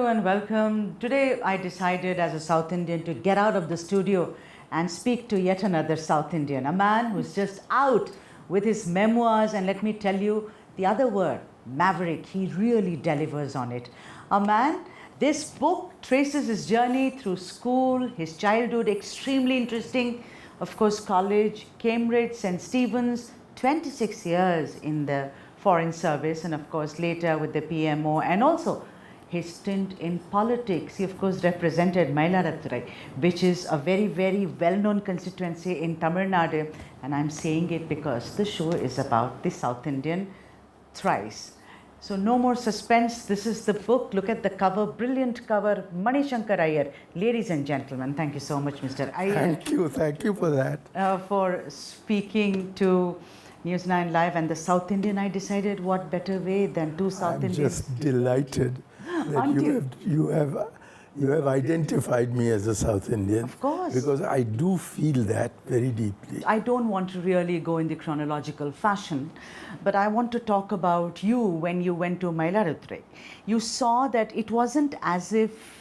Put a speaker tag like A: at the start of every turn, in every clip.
A: and welcome. Today I decided as a South Indian to get out of the studio and speak to yet another South Indian, a man who's just out with his memoirs, and let me tell you the other word, maverick, he really delivers on it. A man, this book traces his journey through school, his childhood, extremely interesting, of course college, Cambridge, St. Stephen's, 26 years in the foreign service, and of course later with the PMO, and also his stint in politics. He of course represented Mailarathurai, which is a very, very well-known constituency in Tamil Nadu, and I'm saying it because the show is about the South Indian thrice. So no more suspense, this is the book. Look at the cover, brilliant cover, Mani Shankar Aiyar. Ladies and gentlemen, thank you so much, Mr. Aiyar.
B: Thank you for that.
A: For speaking to News9 Live and the South Indian. I decided what better way than two South Indians.
B: I'm just delighted that you have identified me as a South Indian.
A: Of course.
B: Because I do feel that very deeply.
A: I don't want to really go in the chronological fashion, but I want to talk about you when you went to Mailarathurai. You saw that it wasn't as if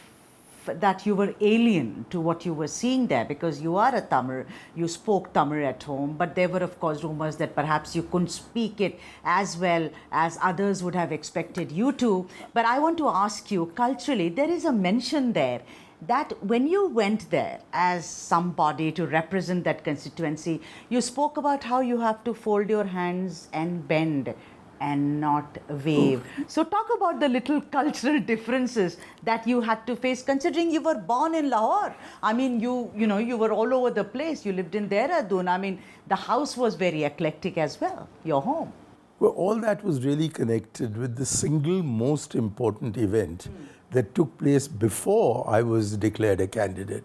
A: that you were alien to what you were seeing there, because you are a Tamil, you spoke Tamil at home, but there were of course rumors that perhaps you couldn't speak it as well as others would have expected you to. But I want to ask you, culturally, there is a mention there that when you went there as somebody to represent that constituency, you spoke about how you have to fold your hands and bend and not wave. So talk about the little cultural differences that you had to face, considering you were born in Lahore. I mean, you were all over the place. You lived in Dehradun. I mean, the house was very eclectic as well, your home.
B: Well, all that was really connected with the single most important event that took place before I was declared a candidate.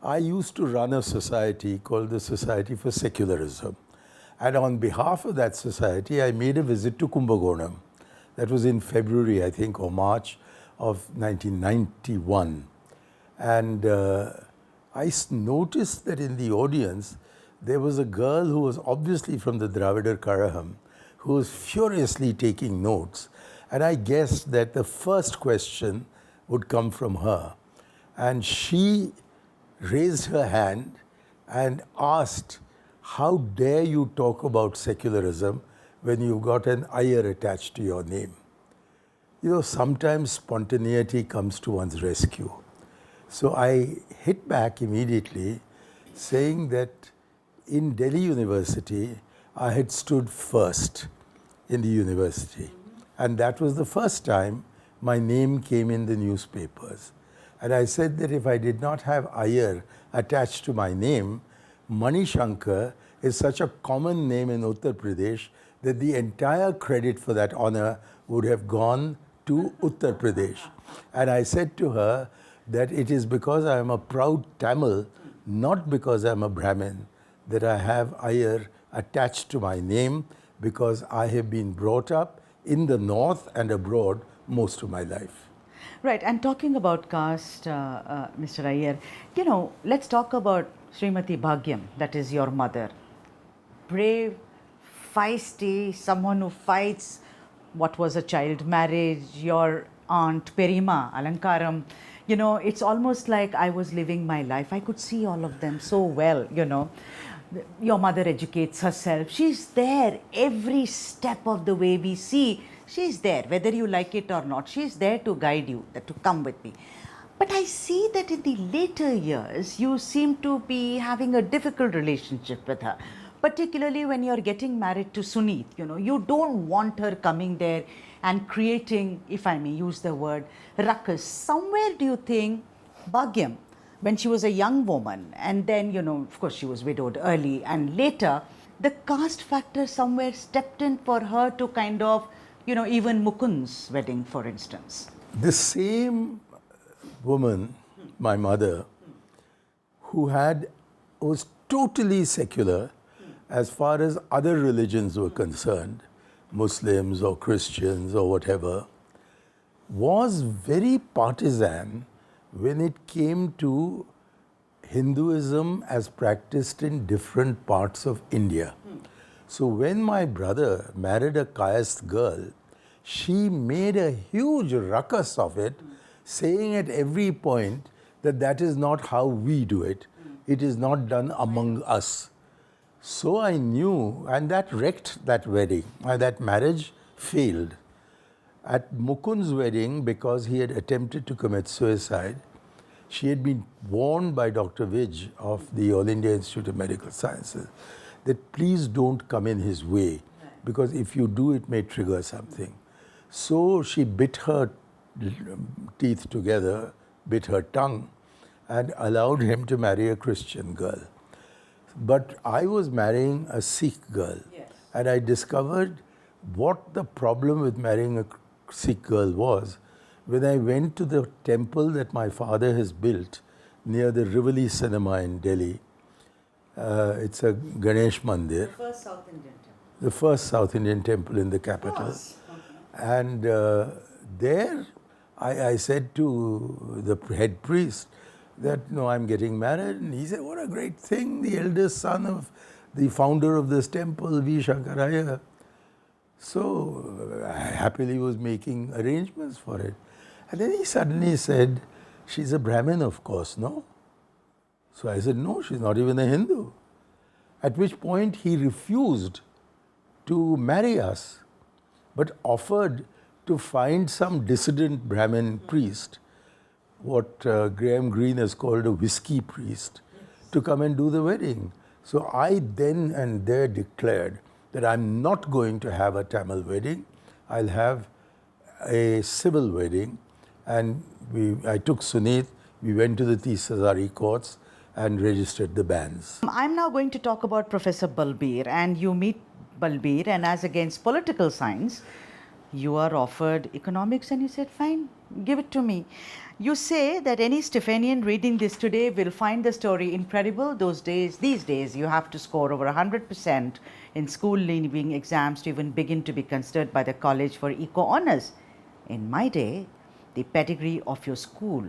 B: I used to run a society called the Society for Secularism. And on behalf of that society, I made a visit to Kumbakonam. That was in February, I think, or March of 1991. And I noticed that in the audience, there was a girl who was obviously from the Dravidar Karaham, who was furiously taking notes. And I guessed that the first question would come from her. And she raised her hand and asked, "How dare you talk about secularism when you've got an Aiyar attached to your name?" You know, sometimes spontaneity comes to one's rescue. So I hit back immediately, saying that in Delhi University, I had stood first in the university. And that was the first time my name came in the newspapers. And I said that if I did not have Aiyar attached to my name, Mani Shankar is such a common name in Uttar Pradesh that the entire credit for that honor would have gone to Uttar Pradesh. And I said to her that it is because I am a proud Tamil, not because I am a Brahmin, that I have Aiyar attached to my name, because I have been brought up in the north and abroad most of my life.
A: Right, and talking about caste, Mr. Aiyar, let's talk about Srimati Bhagyam, that is your mother. Brave, feisty, someone who fights what was a child marriage, your aunt Perima Alankaram. It's almost like I was living my life. I could see all of them so well, Your mother educates herself. She's there every step of the way we see. She's there, whether you like it or not. She's there to guide you, to come with me. But I see that in the later years, you seem to be having a difficult relationship with her. Particularly when you're getting married to Suneet, you don't want her coming there and creating, if I may use the word, ruckus. Somewhere do you think Bhagyam, when she was a young woman, and then, of course she was widowed early, and later, the caste factor somewhere stepped in for her to kind of, even Mukund's wedding, for instance.
B: The same woman, my mother, who was totally secular as far as other religions were concerned, Muslims or Christians or whatever, was very partisan when it came to Hinduism as practiced in different parts of India. So when my brother married a caste girl, she made a huge ruckus of it, saying at every point that that is not how we do it. It is not done among us. So I knew, and that wrecked that wedding. That marriage failed. At Mukund's wedding, because he had attempted to commit suicide, she had been warned by Dr. Vij of the All India Institute of Medical Sciences that please don't come in his way, because if you do, it may trigger something. So she bit her teeth together, bit her tongue, and allowed him to marry a Christian girl. But I was marrying a Sikh girl, and I discovered what the problem with marrying a Sikh girl was when I went to the temple that my father has built near the Rivoli Cinema in Delhi. It's a Ganesh Mandir.
A: The first South Indian temple.
B: The first South Indian temple in the capital. And there I said to the head priest that, no, I'm getting married. And he said, what a great thing, the eldest son of the founder of this temple, V. Shankar Aiyar. So I happily was making arrangements for it. And then he suddenly said, she's a Brahmin, of course, no? So I said, no, she's not even a Hindu. At which point he refused to marry us, but offered to find some dissident Brahmin priest, what Graham Greene has called a whiskey priest, to come and do the wedding. So I then and there declared that I'm not going to have a Tamil wedding. I'll have a civil wedding. And I took Suneet, we went to the Tisazari courts and registered the banns.
A: I'm now going to talk about Professor Balbir, and you meet Balbir, and as against political science, you are offered economics, and you said, fine, give it to me. You say that any Stephanian reading this today will find the story incredible. These days, you have to score over 100% in school leaving exams to even begin to be considered by the college for eco honors. In my day, the pedigree of your school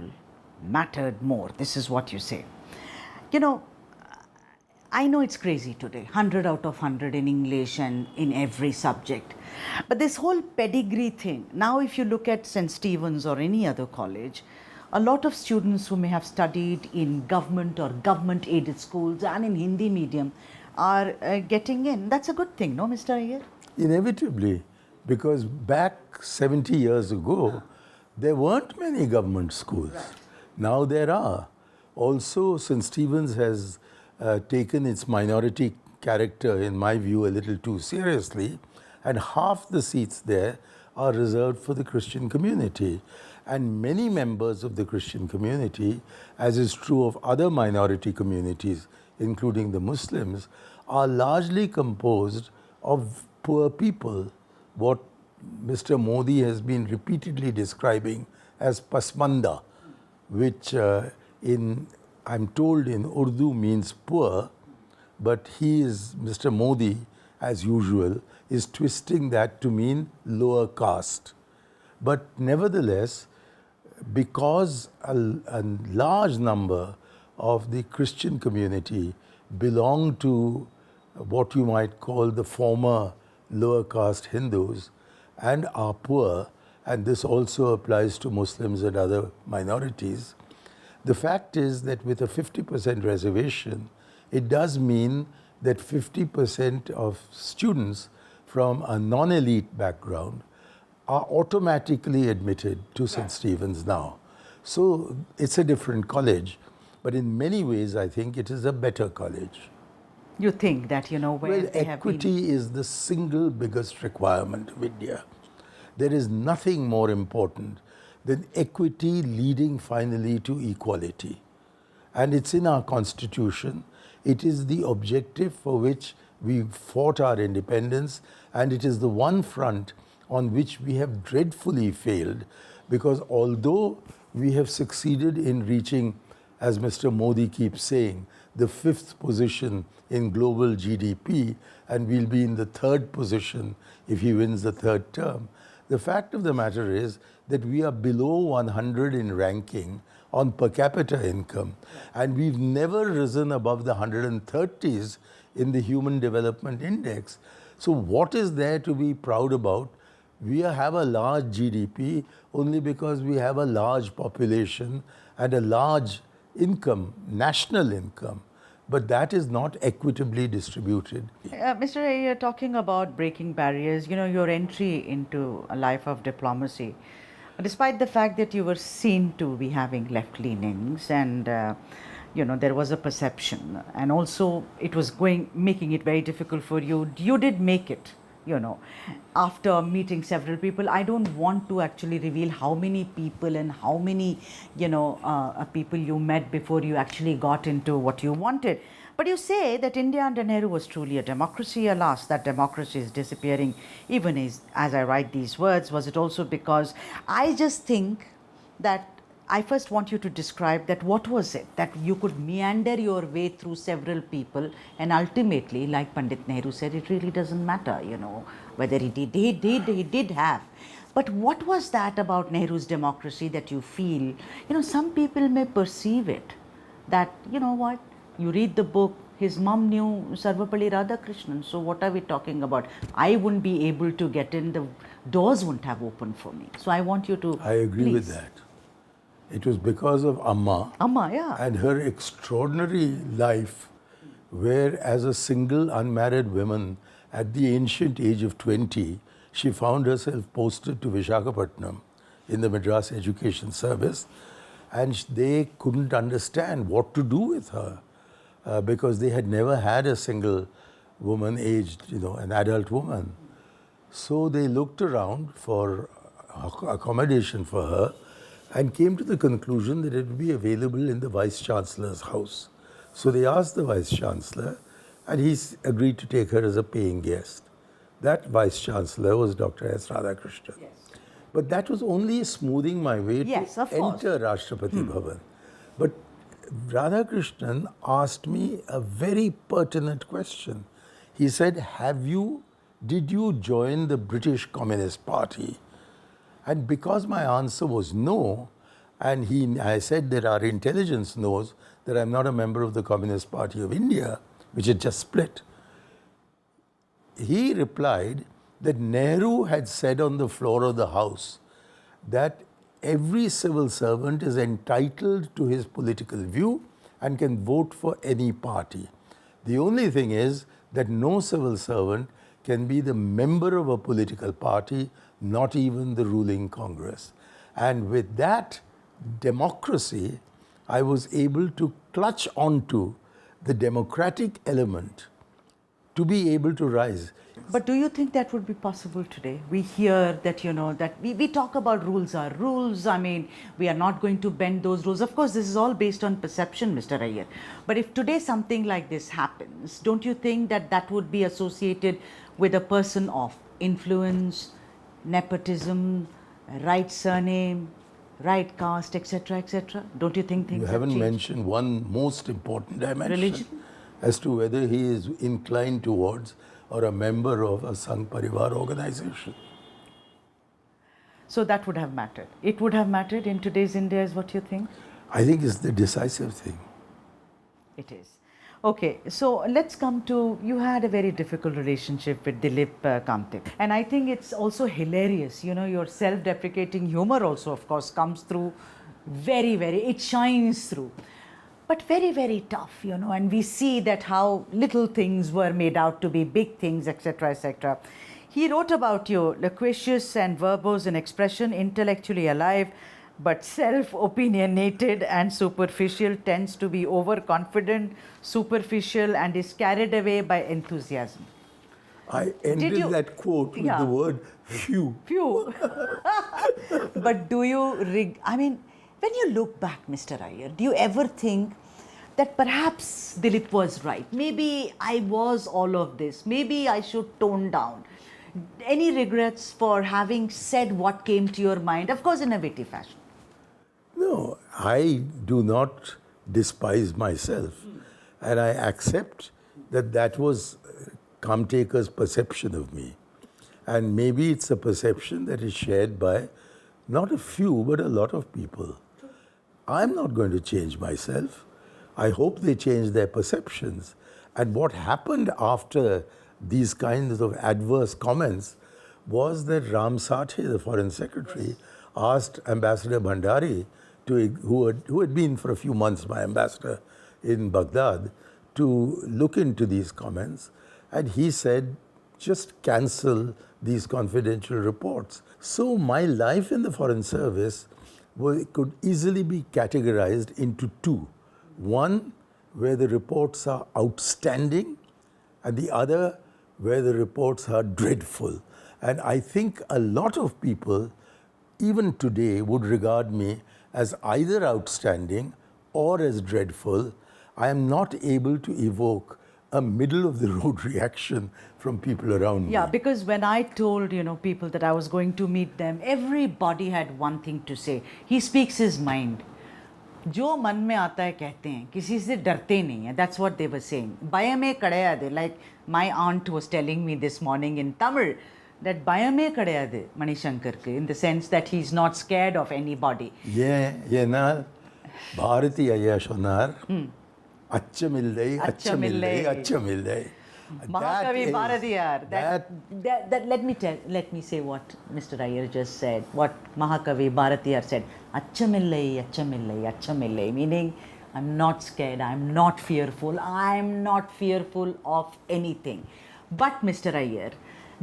A: mattered more. This is what you say. You know, I know it's crazy today, 100 out of 100 in English and in every subject. But this whole pedigree thing, now if you look at St. Stephen's or any other college, a lot of students who may have studied in government or government-aided schools and in Hindi medium are getting in. That's a good thing, no, Mr. Aiyar?
B: Inevitably, because back 70 years ago, there weren't many government schools. Right. Now there are. Also, St. Stephen's has taken its minority character, in my view, a little too seriously, and half the seats there are reserved for the Christian community. And many members of the Christian community, as is true of other minority communities, including the Muslims, are largely composed of poor people, what Mr. Modi has been repeatedly describing as pasmanda, which I'm told in Urdu means poor, but Mr. Modi, as usual, is twisting that to mean lower caste. But nevertheless, because a large number of the Christian community belong to what you might call the former lower caste Hindus and are poor, and this also applies to Muslims and other minorities, the fact is that with a 50% reservation, it does mean that 50% of students from a non-elite background are automatically admitted to St. Stephen's now. So it's a different college, but in many ways I think it is a better college.
A: You think that, where they have been...
B: Equity is the single biggest requirement of India. There is nothing more important than equity leading finally to equality. And it's in our constitution. It is the objective for which we fought our independence, and it is the one front on which we have dreadfully failed, because although we have succeeded in reaching, as Mr. Modi keeps saying, the 5th position in global GDP, and we'll be in the 3rd position if he wins the 3rd term, the fact of the matter is that we are below 100 in ranking on per capita income, and we've never risen above the 130s in the Human Development Index. So what is there to be proud about We have a large GDP only because we have a large population and a large income, national income, but that is not equitably distributed.
A: Mr. Ray, you're talking about breaking barriers, your entry into a life of diplomacy, despite the fact that you were seen to be having left leanings and there was a perception, and also it was making it very difficult for you. You did make it, after meeting several people. I don't want to actually reveal how many people and how many, people you met before you actually got into what you wanted. But you say that India under Nehru was truly a democracy. Alas, that democracy is disappearing even as I write these words. Was it also because I just think that I first want you to describe that what was it that you could meander your way through several people, and ultimately, like Pandit Nehru said, it really doesn't matter, whether he did have. But what was that about Nehru's democracy that you feel, some people may perceive it, that, what, you read the book, his mom knew Sarvapalli Radhakrishnan, so what are we talking about? I wouldn't be able to get in, the doors wouldn't have opened for me. So I want you to,
B: I agree with that. It was because of Amma,
A: yeah,
B: and her extraordinary life, where as a single unmarried woman at the ancient age of 20, she found herself posted to Visakhapatnam in the Madras Education Service, and they couldn't understand what to do with her because they had never had a single woman aged, an adult woman. So they looked around for accommodation for her and came to the conclusion that it would be available in the Vice Chancellor's house. So they asked the Vice Chancellor, and he agreed to take her as a paying guest. That Vice Chancellor was Dr. S. Radhakrishnan.
A: yes.
B: But that was only smoothing my way
A: Yes,
B: to
A: of course.
B: enter Rashtrapati Bhavan. But Radhakrishnan asked me a very pertinent question. He said, did you join the British Communist Party? And because my answer was no, and I said that our intelligence knows that I'm not a member of the Communist Party of India, which had just split, he replied that Nehru had said on the floor of the House that every civil servant is entitled to his political view and can vote for any party. The only thing is that no civil servant can be the member of a political party, not even the ruling Congress. And with that democracy, I was able to clutch onto the democratic element to be able to rise.
A: But do you think that would be possible today? We hear that, that we talk about rules are rules. I mean, we are not going to bend those rules. Of course, this is all based on perception, Mr. Aiyar. But if today something like this happens, don't you think that that would be associated with a person of influence, nepotism, right surname, right caste, etc., etc.? Don't you think things
B: You
A: have
B: haven't
A: changed?
B: mentioned one most important dimension.
A: Religion?
B: As to whether he is inclined towards or a member of a Sangh Parivar organization.
A: So that would have mattered. It would have mattered in today's India, is what you think?
B: I think it's the decisive thing.
A: It is. Okay, so let's come to, you had a very difficult relationship with Dilip Kamtik. And I think it's also hilarious, your self-deprecating humor also, of course, comes through very, it shines through. But very, very tough, and we see that how little things were made out to be big things, etc., etc. He wrote about you, loquacious and verbose in expression, intellectually alive, but self-opinionated and superficial, tends to be overconfident, superficial, and is carried away by enthusiasm.
B: I ended that quote with the word few.
A: Few. But do you, when you look back, Mr. Aiyar, do you ever think that perhaps Dilip was right? Maybe I was all of this. Maybe I should tone down. Any regrets for having said what came to your mind? Of course, in a witty fashion.
B: No, I do not despise myself. And I accept that that was Kamtekar's perception of me. And maybe it's a perception that is shared by not a few, but a lot of people. I'm not going to change myself. I hope they change their perceptions. And what happened after these kinds of adverse comments was that Ram Sathe, the foreign secretary, asked Ambassador Bhandari, who had been for a few months my ambassador in Baghdad, to look into these comments. And he said, just cancel these confidential reports. So my life in the Foreign Service could easily be categorized into two. One, where the reports are outstanding, and the other, where the reports are dreadful. And I think a lot of people, even today, would regard me as either outstanding or as dreadful. I am not able to evoke a middle-of-the-road reaction from people around me.
A: Yeah, because when I told, people that I was going to meet them, everybody had one thing to say. He speaks his mind. जो मन में आता है कहते हैं, किसी से डरते नहीं हैं. That's what they were saying. Bayame kadayade, like my aunt was telling me this morning in Tamil, that Bayame kadayade, Mani Shankar, in the sense that he's not scared of anybody.
B: Yeah, Bharati Ayya sonar, Achcha millai, Achcha millai, Achcha millai.
A: Mahakavi Bharatiyar. That let me say what Mr. Aiyar just said. What Mahakavi Bharatiyar said. Achcha millai, Achcha millai, Achcha millai. Meaning, I'm not scared. I'm not fearful. I'm not fearful of anything. But Mr. Aiyar,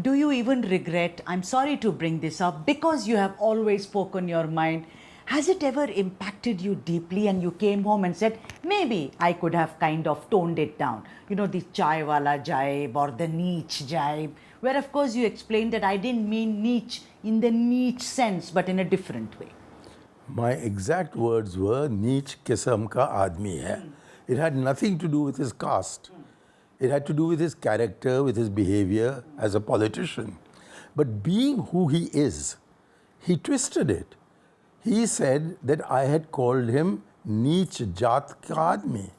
A: do you even regret? I'm sorry to bring this up because you have always spoken your mind. Has it ever impacted you deeply and you came home and said, maybe I could have kind of toned it down? The chai wala jibe or the neech jibe, where of course you explained that I didn't mean neech in the neech sense, but in a different way.
B: My exact words were, neech kisam ka aadmi hai. It had nothing to do with his caste. It had to do with his character, with his behavior as a politician. But being who he is, he twisted it. He said that I had called him neech jaat ka aadmi.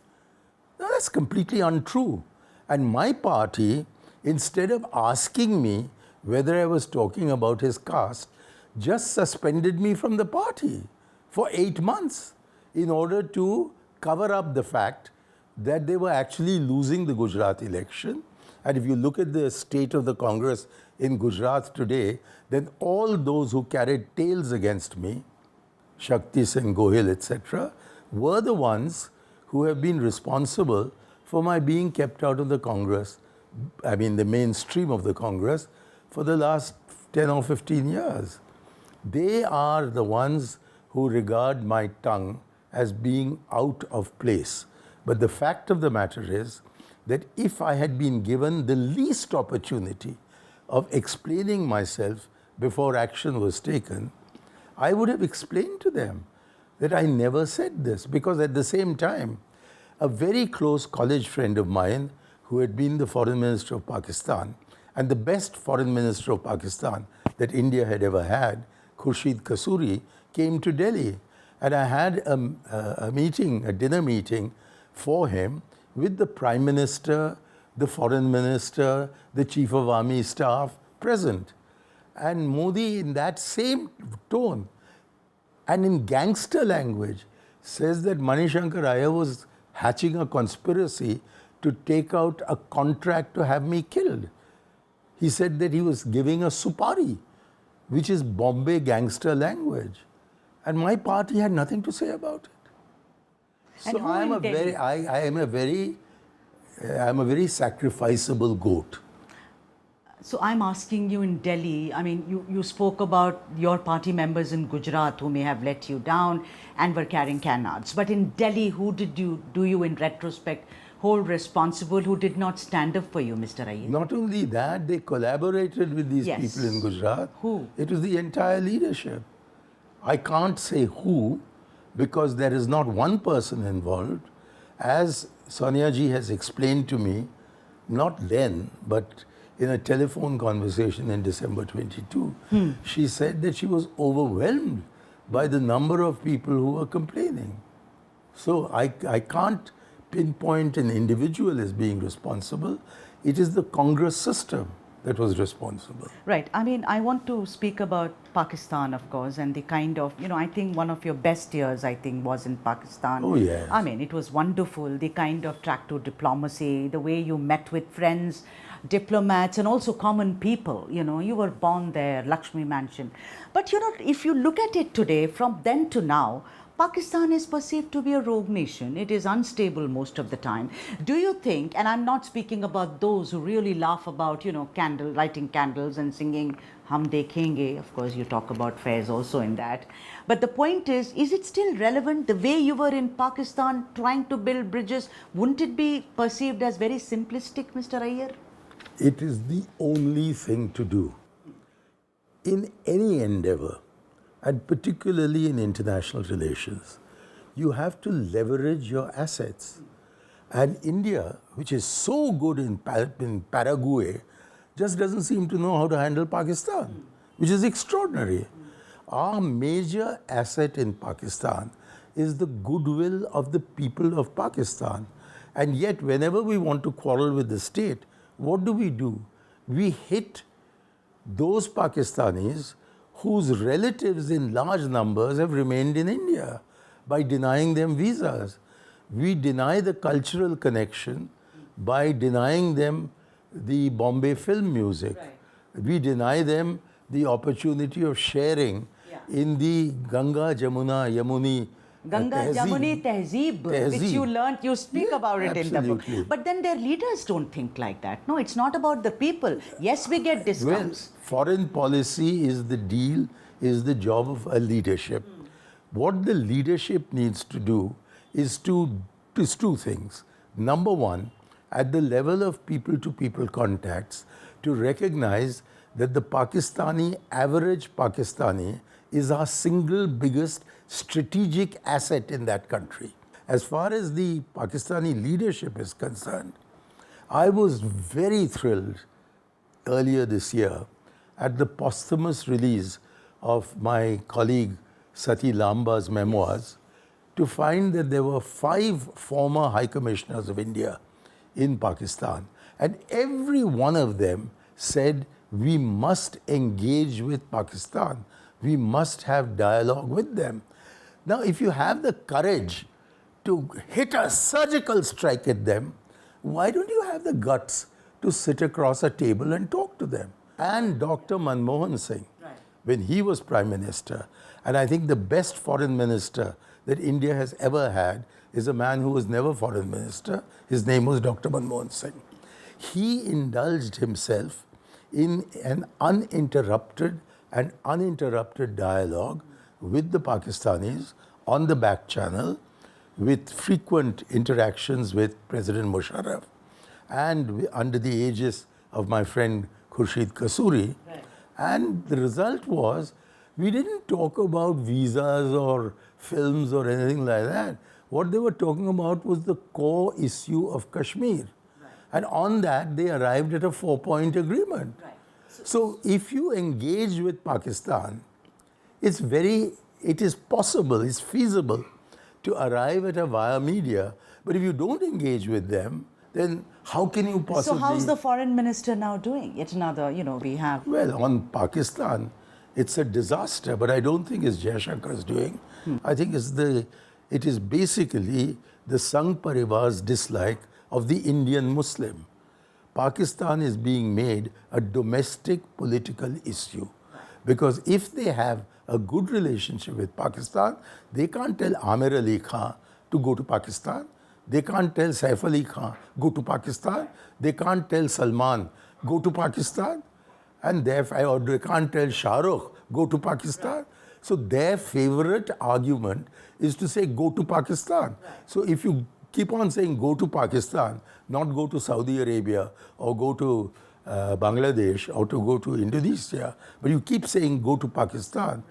B: Now, that's completely untrue. And my party, instead of asking me whether I was talking about his caste, just suspended me from the party for 8 months in order to cover up the fact that they were actually losing the Gujarat election. And if you look at the state of the Congress in Gujarat today, then all those who carried tales against me, Shakti Singh Gohil, etc., were the ones who have been responsible for my being kept out of the Congress, I mean the mainstream of the Congress, for the last 10 or 15 years. They are the ones who regard my tongue as being out of place. But the fact of the matter is that if I had been given the least opportunity of explaining myself before action was taken, I would have explained to them that I never said this, because at the same time, a very close college friend of mine who had been the foreign minister of Pakistan and the best foreign minister of Pakistan that India had ever had, Khurshid Kasuri, came to Delhi. And I had a dinner meeting for him with the Prime Minister, the Foreign Minister, the Chief of Army Staff present. And Modi, in that same tone and in gangster language, says that Mani Shankar Aiyar was hatching a conspiracy to take out a contract to have me killed. He said that he was giving a supari, which is Bombay gangster language. And my party had nothing to say about it. So I am a very sacrificable goat.
A: So I'm asking you, in Delhi, I mean, you spoke about your party members in Gujarat who may have let you down and were carrying canards. But in Delhi, who do you in retrospect hold responsible who did not stand up for you, Mr. Aiyar?
B: Not only that, they collaborated with these people in Gujarat.
A: Who?
B: It was the entire leadership. I can't say who, because there is not one person involved. As Sonia ji has explained to me, not then, but in a telephone conversation in December 22, she said that she was overwhelmed by the number of people who were complaining. So I can't pinpoint an individual as being responsible. It is the Congress system that was responsible.
A: Right. I mean, I want to speak about Pakistan, of course, and the kind of, I think one of your best years, I think, was in Pakistan.
B: Oh, yes.
A: I mean, it was wonderful, the kind of track to diplomacy, the way you met with friends, diplomats, and also common people. You were born there, Lakshmi Mansion. But, if you look at it today, from then to now, Pakistan is perceived to be a rogue nation. It is unstable most of the time. Do you think, and I'm not speaking about those who really laugh about, lighting candles and singing Hum Dekhenge. Of course, you talk about fairs also in that. But the point is it still relevant? The way you were in Pakistan trying to build bridges, wouldn't it be perceived as very simplistic, Mr. Aiyar?
B: It is the only thing to do in any endeavor, and particularly in international relations. You have to leverage your assets. And India, which is so good in Paraguay, just doesn't seem to know how to handle Pakistan, which is extraordinary. Our major asset in Pakistan is the goodwill of the people of Pakistan. And yet, whenever we want to quarrel with the state, what do? We hit those Pakistanis whose relatives in large numbers have remained in India by denying them visas. We deny the cultural connection by denying them the Bombay film music.
A: Right.
B: We deny them the opportunity of sharing in the Ganga, Jamuna, Yamuni,
A: Jamuni Tehzeeb, which you learnt, you speak about it
B: absolutely.
A: in the book. But then their leaders don't think like that. No, it's not about the people. Yes, we get discounts.
B: Well, foreign policy is the deal, is the job of a leadership. What the leadership needs to do is two things. Number one, at the level of people-to-people contacts, to recognize that the average Pakistani is our single biggest strategic asset in that country. As far as the Pakistani leadership is concerned, I was very thrilled earlier this year at the posthumous release of my colleague Sati Lamba's memoirs to find that there were 5 former High Commissioners of India in Pakistan, and every one of them said, we must engage with Pakistan. We must have dialogue with them. Now, if you have the courage to hit a surgical strike at them, why don't you have the guts to sit across a table and talk to them? And Dr. Manmohan Singh, when he was Prime Minister, and I think the best foreign minister that India has ever had is a man who was never foreign minister. His name was Dr. Manmohan Singh. He indulged himself in an uninterrupted dialogue with the Pakistanis on the back channel, with frequent interactions with President Musharraf, and under the aegis of my friend Khurshid Kasuri. Right. And the result was, we didn't talk about visas or films or anything like that. What they were talking about was the core issue of Kashmir. Right. And on that, they arrived at a 4-point agreement. Right. So if you engage with Pakistan, it is possible, it's feasible to arrive at a via media. But if you don't engage with them, then how can you possibly...
A: So how's the foreign minister now doing? Yet another, we have...
B: Well, on Pakistan, it's a disaster, but I don't think it's Jaishankar's doing. I think it is basically the Sangh Parivar's dislike of the Indian Muslim. Pakistan is being made a domestic political issue. Because if they have a good relationship with Pakistan, they can't tell Amir Ali Khan to go to Pakistan. They can't tell Saif Ali Khan, go to Pakistan. They can't tell Salman, go to Pakistan. And or they can't tell Shah Rukh, go to Pakistan. So their favorite argument is to say, go to Pakistan. So if you keep on saying, go to Pakistan, not go to Saudi Arabia or go to Bangladesh or to go to Indonesia, but you keep saying, go to Pakistan,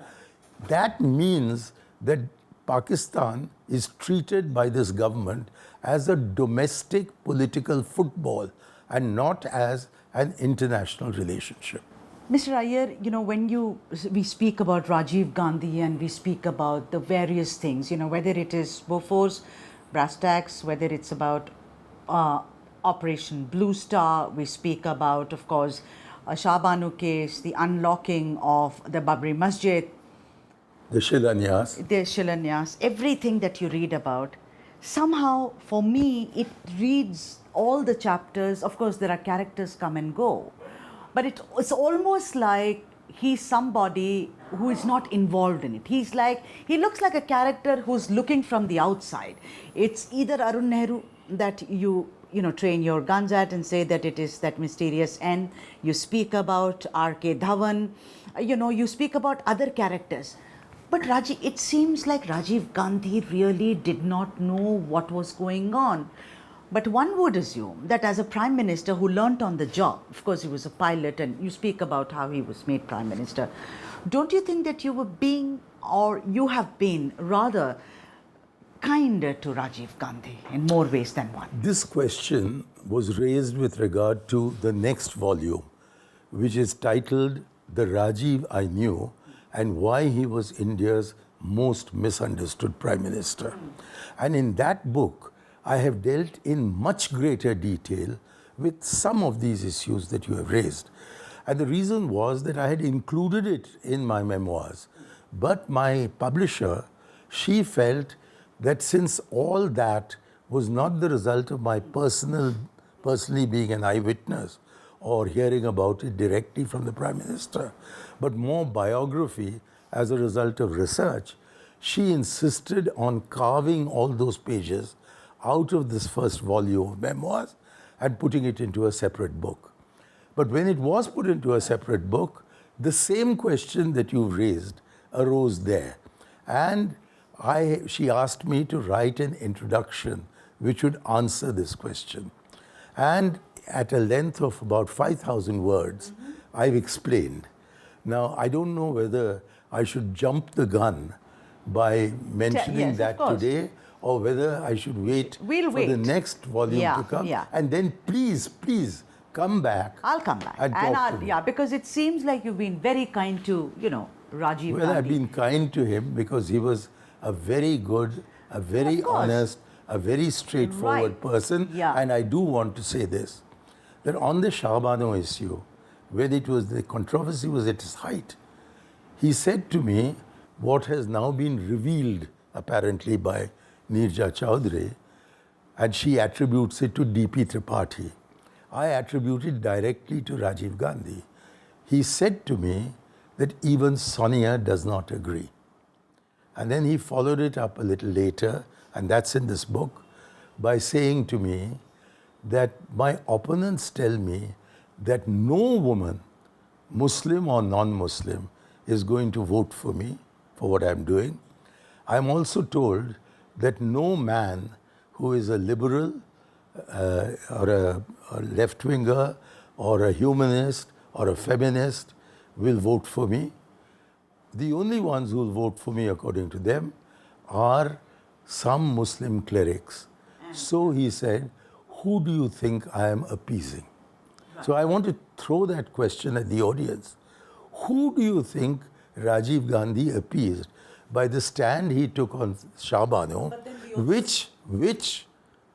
B: that means that Pakistan is treated by this government as a domestic political football and not as an international relationship.
A: Mr. Aiyar, when we speak about Rajiv Gandhi and we speak about the various things, whether it is Bofors, brass tacks, whether it's about Operation Blue Star, we speak about, of course, Shah Banu case, the unlocking of the Babri Masjid,
B: The Shilanyas.
A: the Shilanyas, everything that you read about, somehow for me it reads all the chapters. Of course, there are characters come and go, but it's almost like he's somebody who is not involved in it. He looks like a character who's looking from the outside. It's either Arun Nehru that you know train your guns at and say that it is that mysterious N. You speak about R.K. Dhawan, you speak about other characters. But it seems like Rajiv Gandhi really did not know what was going on. But one would assume that as a prime minister who learnt on the job, of course he was a pilot and you speak about how he was made prime minister, don't you think that you were being, or you have been rather kinder to Rajiv Gandhi in more ways than one?
B: This question was raised with regard to the next volume, which is titled The Rajiv I Knew and Why He Was India's Most Misunderstood Prime Minister. And in that book, I have dealt in much greater detail with some of these issues that you have raised. And the reason was that I had included it in my memoirs. But my publisher, she felt that since all that was not the result of my personally being an eyewitness or hearing about it directly from the Prime Minister, but more biography as a result of research, she insisted on carving all those pages out of this first volume of memoirs and putting it into a separate book. But when it was put into a separate book, the same question that you've raised arose there. And she asked me to write an introduction which would answer this question. And at a length of about 5,000 words, I've explained. Now, I don't know whether I should jump the gun by mentioning
A: Yes,
B: that today, or whether I should wait
A: We'll
B: for
A: wait.
B: the next volume to come. And then please come back.
A: I'll come back.
B: And talk to me.
A: Yeah, because it seems like you've been very kind to, Rajiv
B: Well,
A: Gandhi.
B: I've been kind to him because he was a very good, a very honest, a very straightforward person.
A: Yeah.
B: And I do want to say this, that on the Shah Banu issue, when the controversy was at its height, he said to me what has now been revealed apparently by Neerja Chowdhury, and she attributes it to D.P. Tripathi. I attribute it directly to Rajiv Gandhi. He said to me that even Sonia does not agree. And then he followed it up a little later, and that's in this book, by saying to me that my opponents tell me that no woman, Muslim or non-Muslim, is going to vote for me for what I'm doing. I'm also told that no man who is a liberal or a left-winger or a humanist or a feminist will vote for me. The only ones who will vote for me, according to them, are some Muslim clerics. So he said, who do you think I am appeasing? So I want to throw that question at the audience. Who do you think Rajiv Gandhi appeased by the stand he took on Shah Banu, which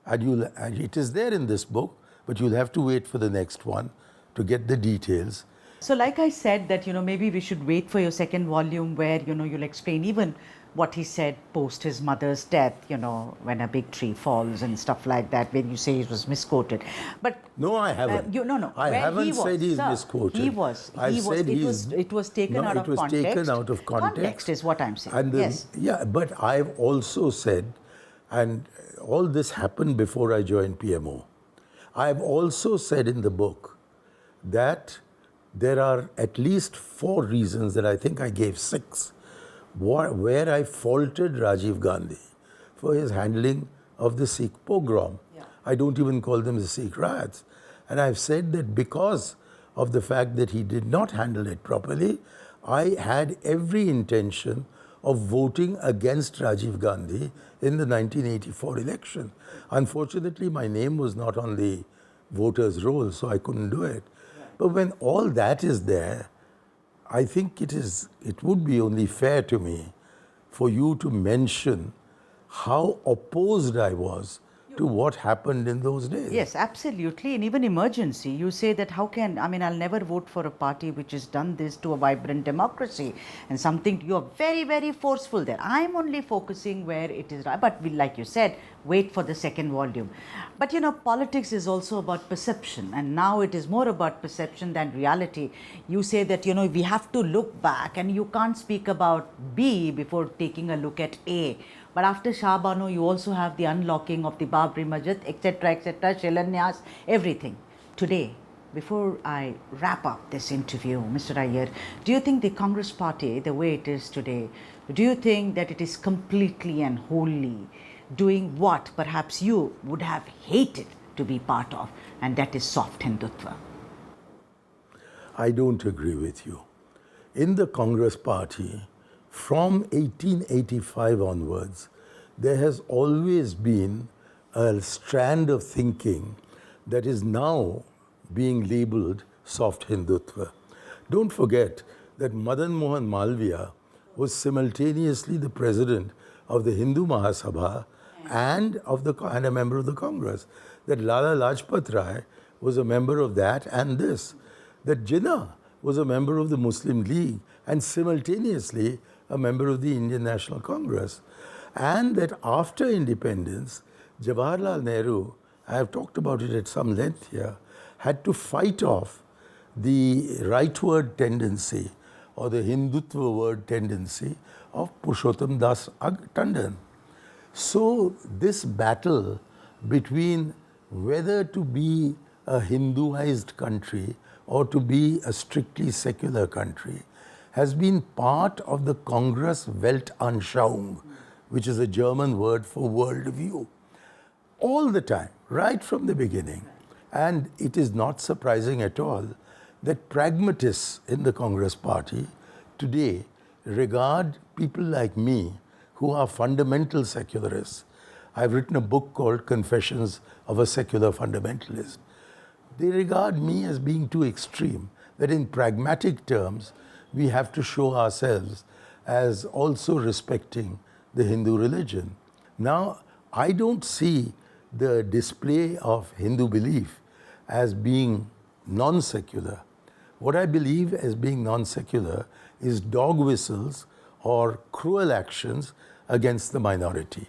B: and it is there in this book, but you'll have to wait for the next one to get the details.
A: So like I said that, maybe we should wait for your second volume where, you'll explain even what he said post his mother's death, when a big tree falls and stuff like that, when you say it was misquoted. But
B: no, I haven't.
A: No.
B: I haven't said he's misquoted.
A: He was. It was taken out of context.
B: It was taken out of context.
A: Context is what I'm saying.
B: And
A: yes.
B: Yeah, but I've also said, and all this happened before I joined PMO, I've also said in the book that there are at least 4 reasons, that I think I gave 6, where I faulted Rajiv Gandhi for his handling of the Sikh pogrom. Yeah. I don't even call them the Sikh riots. And I've said that because of the fact that he did not handle it properly, I had every intention of voting against Rajiv Gandhi in the 1984 election. Unfortunately, my name was not on the voters' roll, so I couldn't do it. But when all that is there, I think it would be only fair to me for you to mention how opposed I was to what happened in those days.
A: Yes, absolutely. And even emergency, you say that how can, I mean, I'll never vote for a party which has done this to a vibrant democracy and something, you're very, very forceful there. I'm only focusing where it is right. But we, like you said, wait for the second volume. But you know, politics is also about perception. And now it is more about perception than reality. You say that, you know, we have to look back and you can't speak about B before taking a look at A. But after Shah Bano, you also have the unlocking of the Babri Masjid, etc., Shilanyas, everything. Today, before I wrap up this interview, Mr. Aiyar, do you think the Congress party, the way it is today, do you think that it is completely and wholly doing what perhaps you would have hated to be part of, and that is soft Hindutva?
B: I don't agree with you. In the Congress party, from 1885 onwards, there has always been a strand of thinking that is now being labeled soft Hindutva. Don't forget that Madan Mohan Malviya was simultaneously the president of the Hindu Mahasabha and a member of the Congress. That Lala Lajpat Rai was a member of that and this. That Jinnah was a member of the Muslim League and simultaneously a member of the Indian National Congress. And that after independence, Jawaharlal Nehru, I have talked about it at some length here, had to fight off the rightward tendency or the Hindutva word tendency of Purushottam Das Tandon. So this battle between whether to be a Hinduized country or to be a strictly secular country has been part of the Congress Weltanschauung, which is a German word for worldview, all the time, right from the beginning. And it is not surprising at all that pragmatists in the Congress party today regard people like me who are fundamental secularists. I've written a book called Confessions of a Secular Fundamentalist. They regard me as being too extreme, that in pragmatic terms, we have to show ourselves as also respecting the Hindu religion. Now, I don't see the display of Hindu belief as being non-secular. What I believe as being non-secular is dog whistles or cruel actions against the minority.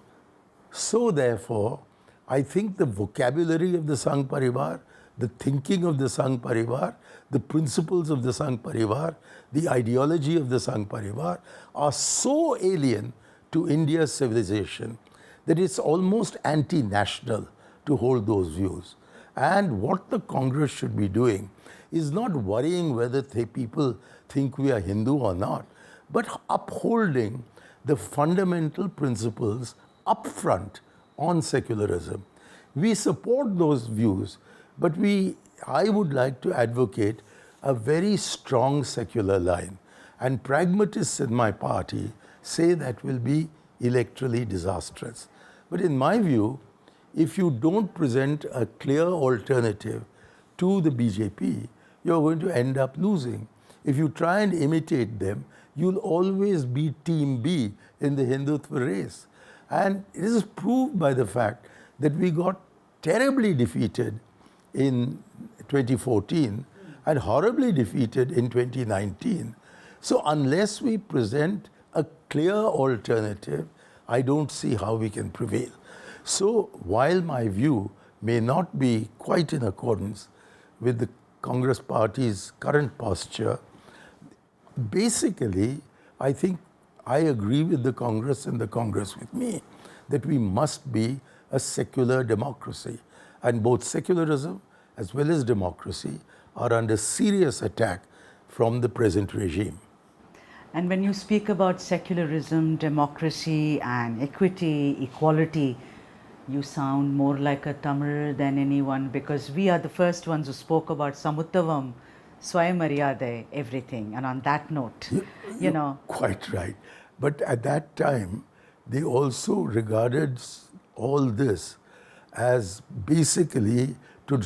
B: So therefore, I think the vocabulary of the Sangh Parivar, the thinking of the Sangh Parivar, the principles of the Sangh Parivar, the ideology of the Sangh Parivar are so alien to India's civilization that it's almost anti-national to hold those views. And what the Congress should be doing is not worrying whether people think we are Hindu or not, but upholding the fundamental principles upfront on secularism. We support those views, but I would like to advocate a very strong secular line. And pragmatists in my party say that will be electorally disastrous. But in my view, if you don't present a clear alternative to the BJP, you're going to end up losing. If you try and imitate them, you'll always be Team B in the Hindutva race. And it is proved by the fact that we got terribly defeated in 2014 and horribly defeated in 2019. So unless we present a clear alternative, I don't see how we can prevail. So while my view may not be quite in accordance with the Congress party's current posture, basically, I think I agree with the Congress and the Congress with me that we must be a secular democracy. And both secularism as well as democracy are under serious attack from the present regime.
A: And when you speak about secularism, democracy and equity, equality, you sound more like a Tamil than anyone, because we are the first ones who spoke about Samuttavam, Swayamaryade, everything. And on that note, you know.
B: Quite right. But at that time, they also regarded all this as basically to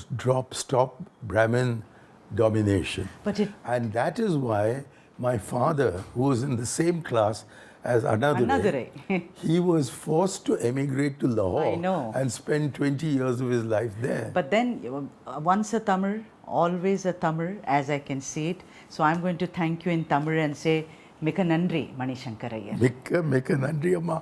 B: stop Brahmin domination.
A: But
B: and that is why my father, who was in the same class as Annadurai.
A: Annadurai.
B: He was forced to emigrate to Lahore
A: I know.
B: and spend 20 years of his life there.
A: But then, once a Tamil, always a Tamil, as I can see it. So I'm going to thank you in Tamil and say, Mika Nandri, Mani Shankar Aiyar.
B: Mikka Nandri Amma.